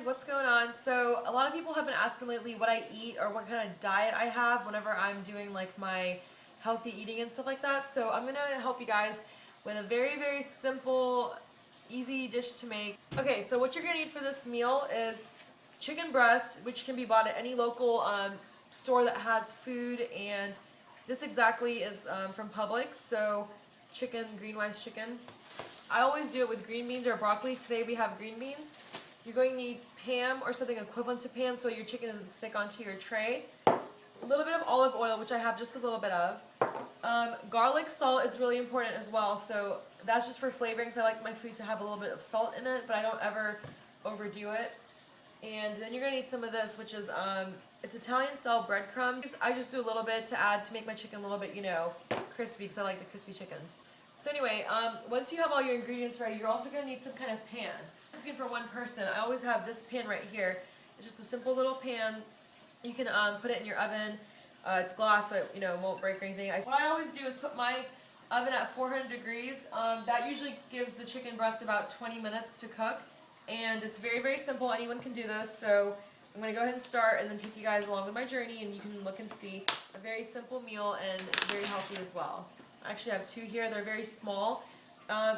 what's going on? So a lot of people have been asking lately what I eat or what kind of diet I have whenever I'm doing like my healthy eating and stuff like that. So I'm gonna help you guys with a very simple, easy dish to make. Okay, so what you're gonna need for this meal is chicken breast, which can be bought at any local store that has food, and this exactly is from Publix. So chicken, green rice chicken. I always do it with green beans or broccoli. Today we have green beans. You're going to need Pam or something equivalent to Pam so your chicken doesn't stick onto your tray. A little bit of olive oil, which I have just a little bit of. Garlic salt is really important as well, so that's just for flavoring, because I like my food to have a little bit of salt in it, but I don't ever overdo it. And then you're going to need some of this, which is, it's Italian style breadcrumbs. I just do a little bit to add to make my chicken a little bit, you know, crispy, because I like the crispy chicken. So anyway, once you have all your ingredients ready, you're also going to need some kind of pan. Cooking for one person, I always have this pan right here. It's just a simple little pan. You can put it in your oven. It's glass, so it won't break or anything. What I always do is put my oven at 400 degrees. That usually gives the chicken breast about 20 minutes to cook. And it's very simple. Anyone can do this. So I'm going to go ahead and start and then take you guys along with my journey, and you can look and see a very simple meal, and it's very healthy as well. I actually have two here. They're very small.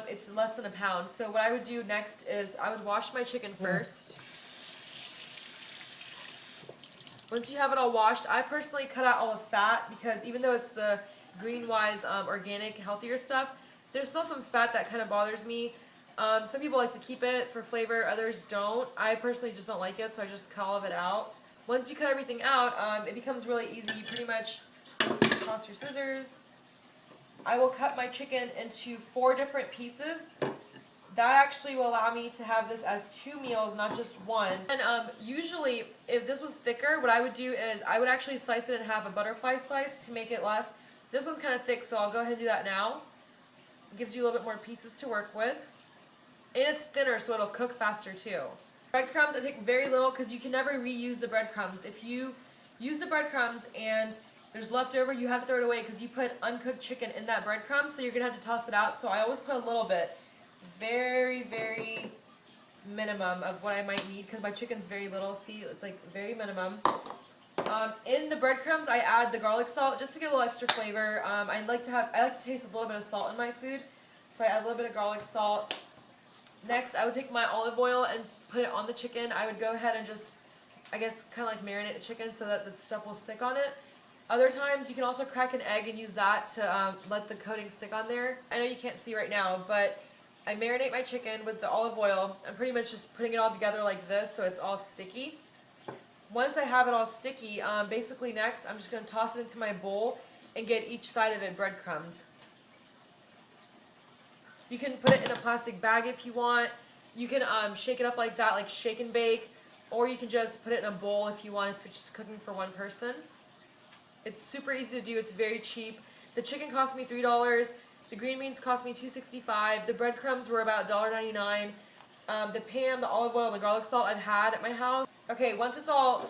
It's less than a pound. So what I would do next is I would wash my chicken first. Once you have it all washed, I personally cut out all the fat, because even though it's the Greenwise organic, healthier stuff, there's still some fat that kind of bothers me. Some people like to keep it for flavor, others don't. I personally just don't like it, so I just cut all of it out. Once you cut everything out, it becomes really easy. You pretty much toss your scissors. I will cut my chicken into 4 different pieces. That actually will allow me to have this as 2 meals, not just one. And usually, if this was thicker, what I would do is I would actually slice it in half, a butterfly slice, to make it less. This one's kind of thick, so I'll go ahead and do that now. It gives you a little bit more pieces to work with. And it's thinner, so it'll cook faster too. Breadcrumbs, I take very little, because you can never reuse the breadcrumbs. If you use the breadcrumbs and there's leftover, you have to throw it away, because you put uncooked chicken in that breadcrumb, so you're going to have to toss it out. So I always put a little bit. Very minimum of what I might need, because my chicken's very little. See, it's like very minimum. In the breadcrumbs, I add the garlic salt just to get a little extra flavor. I like to taste a little bit of salt in my food, so I add a little bit of garlic salt. Next, I would take my olive oil and put it on the chicken. I would go ahead and just, I guess, kind of like marinate the chicken so that the stuff will stick on it. Other times, you can also crack an egg and use that to let the coating stick on there. I know you can't see right now, but I marinate my chicken with the olive oil. I'm pretty much just putting it all together like this, so it's all sticky. Once I have it all sticky, basically next, I'm just going to toss it into my bowl and get each side of it breadcrumbed. You can put it in a plastic bag if you want. You can shake it up like that, like shake and bake, or you can just put it in a bowl if you want, if it's just cooking for one person. It's super easy to do. It's very cheap. The chicken cost me $3. The green beans cost me $2.65. The breadcrumbs were about $1.99. The Pam, the olive oil, and the garlic salt I've had at my house. Okay, once it's all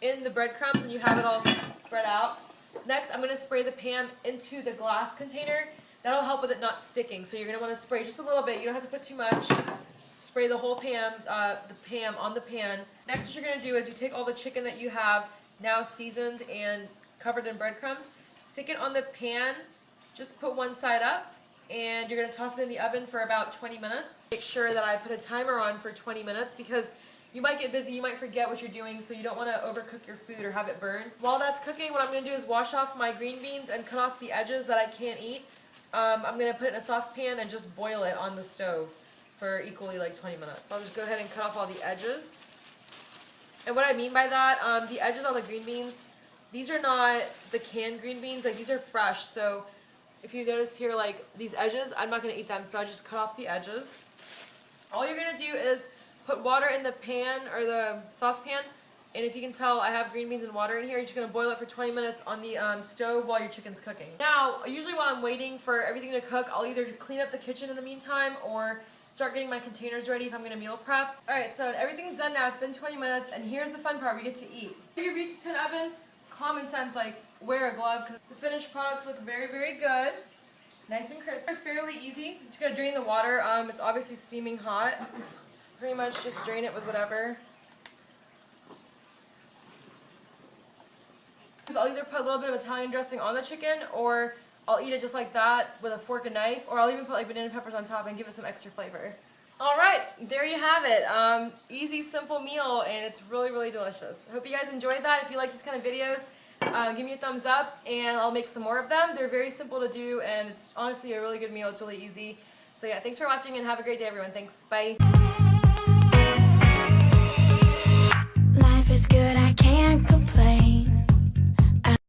in the breadcrumbs and you have it all spread out, next I'm going to spray the Pam into the glass container. That'll help with it not sticking. So you're going to want to spray just a little bit. You don't have to put too much. Spray the whole Pam, on the pan. Next, what you're going to do is you take all the chicken that you have now seasoned and covered in breadcrumbs, stick it on the pan, just put one side up, and you're going to toss it in the oven for about 20 minutes. Make sure that I put a timer on for 20 minutes, because you might get busy, you might forget what you're doing, so you don't want to overcook your food or have it burn. While that's cooking, what I'm going to do is wash off my green beans and cut off the edges that I can't eat. I'm going to put it in a saucepan and just boil it on the stove for equally like 20 minutes. I'll just go ahead and cut off all the edges. And what I mean by that, the edges on the green beans, these are not the canned green beans, like these are fresh. So if you notice here, like these edges, I'm not going to eat them, so I just cut off the edges. All you're going to do is put water in the pan or the saucepan. And if you can tell, I have green beans and water in here. You're just going to boil it for 20 minutes on the stove while your chicken's cooking. Now, usually while I'm waiting for everything to cook, I'll either clean up the kitchen in the meantime or start getting my containers ready if I'm going to meal prep. Alright, so everything's done now. It's been 20 minutes, and here's the fun part. We get to eat. If you reach to an oven, common sense, like wear a glove, because the finished products look very good. Nice and crisp. They're fairly easy. Just going to drain the water. It's obviously steaming hot. Pretty much just drain it with whatever. I'll either put a little bit of Italian dressing on the chicken, or I'll eat it just like that with a fork and knife, or I'll even put like banana peppers on top and give it some extra flavor. Alright, there you have it. Easy, simple meal, and it's really, really delicious. I hope you guys enjoyed that. If you like these kind of videos, give me a thumbs up, and I'll make some more of them. They're very simple to do, and it's honestly a really good meal. It's really easy. So yeah, thanks for watching, and have a great day, everyone. Thanks. Bye. Life is good, I can't complain.